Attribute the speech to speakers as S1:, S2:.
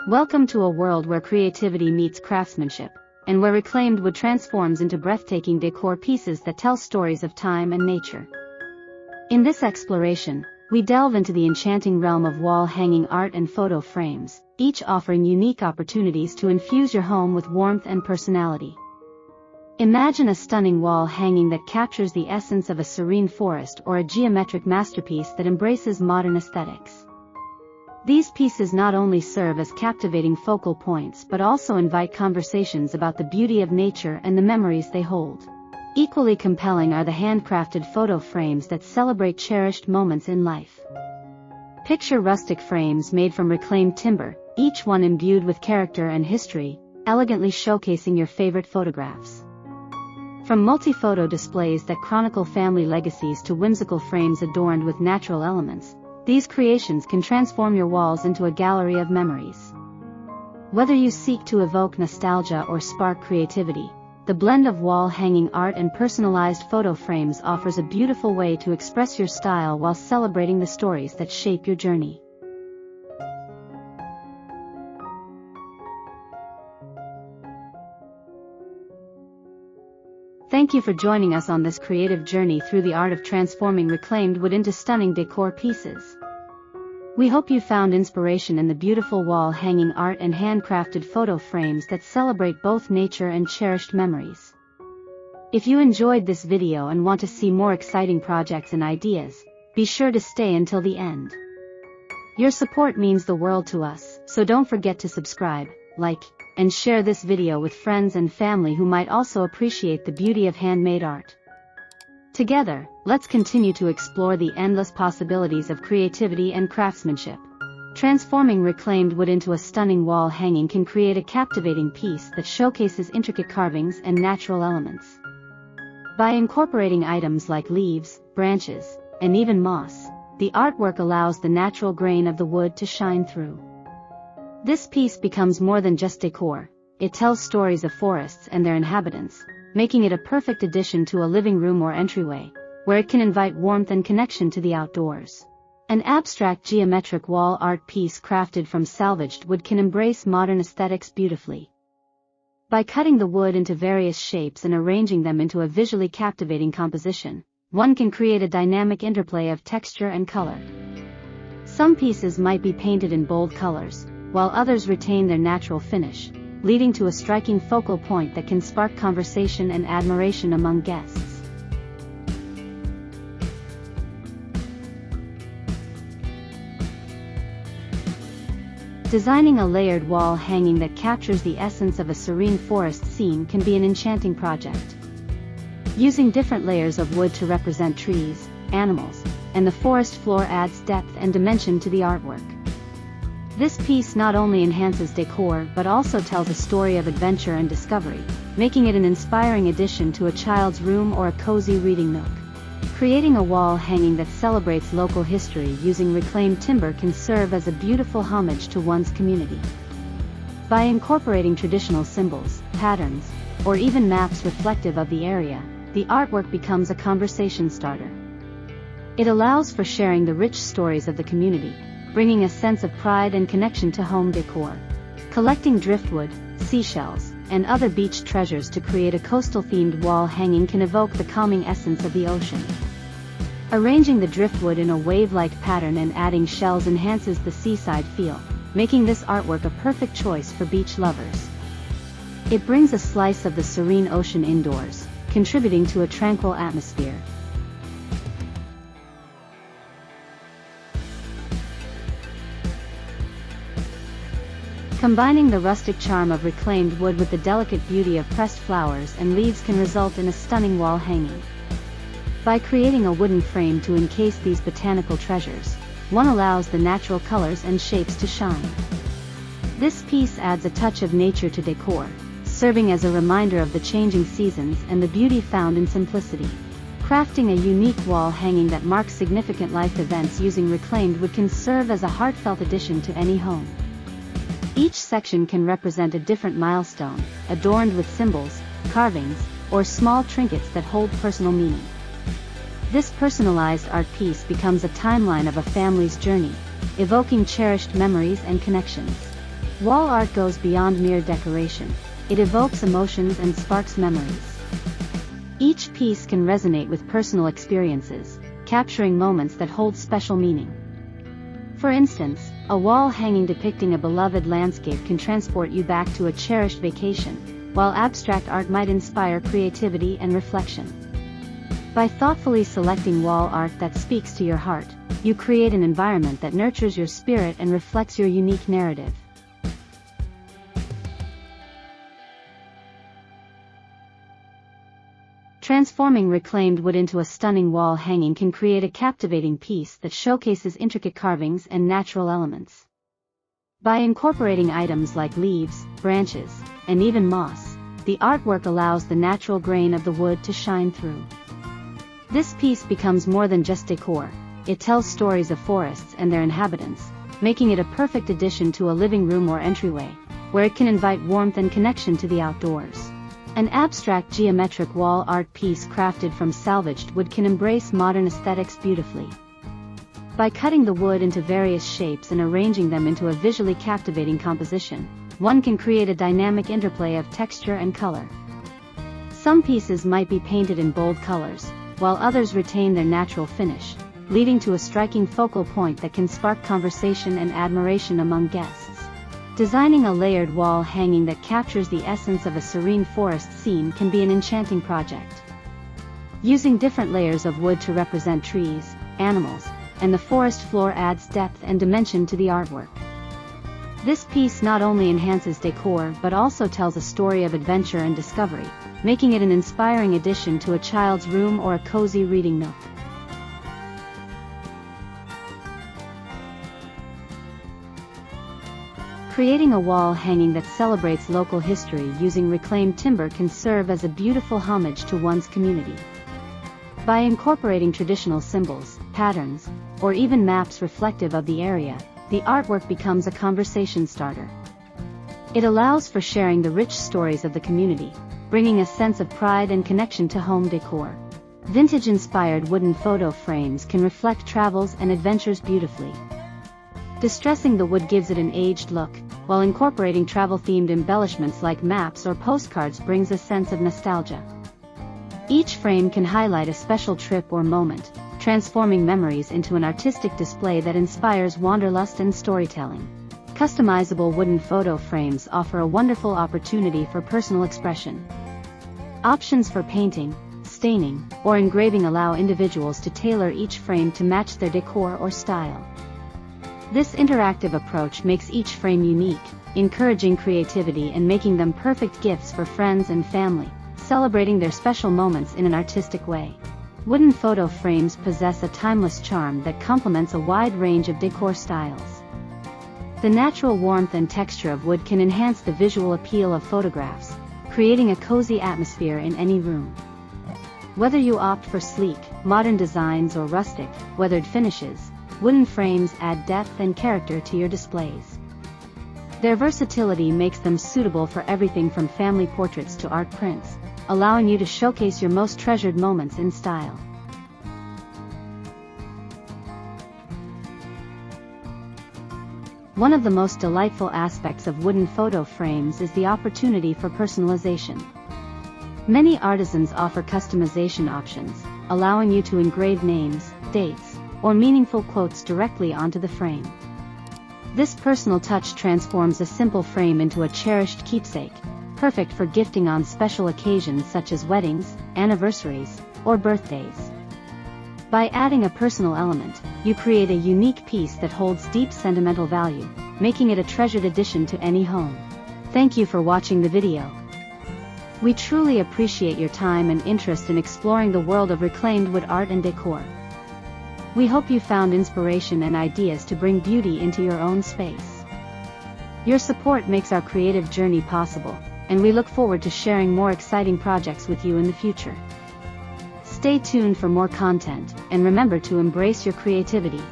S1: Welcome to a world where creativity meets craftsmanship, and where reclaimed wood transforms into breathtaking decor pieces that tell stories of time and nature. In this exploration, we delve into the enchanting realm of wall-hanging art and photo frames, each offering unique opportunities to infuse your home with warmth and personality. Imagine a stunning wall hanging that captures the essence of a serene forest, or a geometric masterpiece that embraces modern aesthetics. These pieces not only serve as captivating focal points but also invite conversations about the beauty of nature and the memories they hold. Equally compelling are the handcrafted photo frames that celebrate cherished moments in life. Picture rustic frames made from reclaimed timber, each one imbued with character and history, elegantly showcasing your favorite photographs. From multi-photo displays that chronicle family legacies to whimsical frames adorned with natural elements, these creations can transform your walls into a gallery of memories. Whether you seek to evoke nostalgia or spark creativity, the blend of wall-hanging art and personalized photo frames offers a beautiful way to express your style while celebrating the stories that shape your journey. Thank you for joining us on this creative journey through the art of transforming reclaimed wood into stunning decor pieces. We hope you found inspiration in the beautiful wall-hanging art and handcrafted photo frames that celebrate both nature and cherished memories. If you enjoyed this video and want to see more exciting projects and ideas, be sure to stay until the end. Your support means the world to us, so don't forget to subscribe, like, and share this video with friends and family who might also appreciate the beauty of handmade art. Together, let's continue to explore the endless possibilities of creativity and craftsmanship. Transforming reclaimed wood into a stunning wall hanging can create a captivating piece that showcases intricate carvings and natural elements. By incorporating items like leaves, branches, and even moss, the artwork allows the natural grain of the wood to shine through. This piece becomes more than just decor, it tells stories of forests and their inhabitants, making it a perfect addition to a living room or entryway, where it can invite warmth and connection to the outdoors. An abstract geometric wall art piece crafted from salvaged wood can embrace modern aesthetics beautifully. By cutting the wood into various shapes and arranging them into a visually captivating composition, one can create a dynamic interplay of texture and color. Some pieces might be painted in bold colors, while others retain their natural finish, leading to a striking focal point that can spark conversation and admiration among guests. Designing a layered wall hanging that captures the essence of a serene forest scene can be an enchanting project. Using different layers of wood to represent trees, animals, and the forest floor adds depth and dimension to the artwork. This piece not only enhances decor but also tells a story of adventure and discovery, making it an inspiring addition to a child's room or a cozy reading nook. Creating a wall hanging that celebrates local history using reclaimed timber can serve as a beautiful homage to one's community. By incorporating traditional symbols, patterns, or even maps reflective of the area, the artwork becomes a conversation starter. It allows for sharing the rich stories of the community, bringing a sense of pride and connection to home decor. Collecting driftwood, seashells, and other beach treasures to create a coastal-themed wall hanging can evoke the calming essence of the ocean. Arranging the driftwood in a wave-like pattern and adding shells enhances the seaside feel, making this artwork a perfect choice for beach lovers. It brings a slice of the serene ocean indoors, contributing to a tranquil atmosphere. Combining the rustic charm of reclaimed wood with the delicate beauty of pressed flowers and leaves can result in a stunning wall hanging. By creating a wooden frame to encase these botanical treasures, one allows the natural colors and shapes to shine. This piece adds a touch of nature to decor, serving as a reminder of the changing seasons and the beauty found in simplicity. Crafting a unique wall hanging that marks significant life events using reclaimed wood can serve as a heartfelt addition to any home. Each section can represent a different milestone, adorned with symbols, carvings, or small trinkets that hold personal meaning. This personalized art piece becomes a timeline of a family's journey, evoking cherished memories and connections. Wall art goes beyond mere decoration. It evokes emotions and sparks memories. Each piece can resonate with personal experiences, capturing moments that hold special meaning. For instance, a wall hanging depicting a beloved landscape can transport you back to a cherished vacation, while abstract art might inspire creativity and reflection. By thoughtfully selecting wall art that speaks to your heart, you create an environment that nurtures your spirit and reflects your unique narrative. Transforming reclaimed wood into a stunning wall hanging can create a captivating piece that showcases intricate carvings and natural elements. By incorporating items like leaves, branches, and even moss, the artwork allows the natural grain of the wood to shine through. This piece becomes more than just decor. It tells stories of forests and their inhabitants, making it a perfect addition to a living room or entryway, where it can invite warmth and connection to the outdoors. An abstract geometric wall art piece crafted from salvaged wood can embrace modern aesthetics beautifully. By cutting the wood into various shapes and arranging them into a visually captivating composition, one can create a dynamic interplay of texture and color. Some pieces might be painted in bold colors, while others retain their natural finish, leading to a striking focal point that can spark conversation and admiration among guests. Designing a layered wall hanging that captures the essence of a serene forest scene can be an enchanting project. Using different layers of wood to represent trees, animals, and the forest floor adds depth and dimension to the artwork. This piece not only enhances decor but also tells a story of adventure and discovery, making it an inspiring addition to a child's room or a cozy reading nook. Creating a wall hanging that celebrates local history using reclaimed timber can serve as a beautiful homage to one's community. By incorporating traditional symbols, patterns, or even maps reflective of the area, the artwork becomes a conversation starter. It allows for sharing the rich stories of the community, bringing a sense of pride and connection to home decor. Vintage-inspired wooden photo frames can reflect travels and adventures beautifully. Distressing the wood gives it an aged look, while incorporating travel-themed embellishments like maps or postcards brings a sense of nostalgia. Each frame can highlight a special trip or moment, transforming memories into an artistic display that inspires wanderlust and storytelling. Customizable wooden photo frames offer a wonderful opportunity for personal expression. Options for painting, staining, or engraving allow individuals to tailor each frame to match their decor or style. This interactive approach makes each frame unique, encouraging creativity and making them perfect gifts for friends and family, celebrating their special moments in an artistic way. Wooden photo frames possess a timeless charm that complements a wide range of decor styles. The natural warmth and texture of wood can enhance the visual appeal of photographs, creating a cozy atmosphere in any room. Whether you opt for sleek, modern designs or rustic, weathered finishes, wooden frames add depth and character to your displays. Their versatility makes them suitable for everything from family portraits to art prints, allowing you to showcase your most treasured moments in style. One of the most delightful aspects of wooden photo frames is the opportunity for personalization. Many artisans offer customization options, allowing you to engrave names, dates, or meaningful quotes directly onto the frame. This personal touch transforms a simple frame into a cherished keepsake, perfect for gifting on special occasions such as weddings, anniversaries, or birthdays. By adding a personal element, you create a unique piece that holds deep sentimental value, making it a treasured addition to any home. Thank you for watching the video. We truly appreciate your time and interest in exploring the world of reclaimed wood art and decor. We hope you found inspiration and ideas to bring beauty into your own space. Your support makes our creative journey possible, and we look forward to sharing more exciting projects with you in the future. Stay tuned for more content, and remember to embrace your creativity.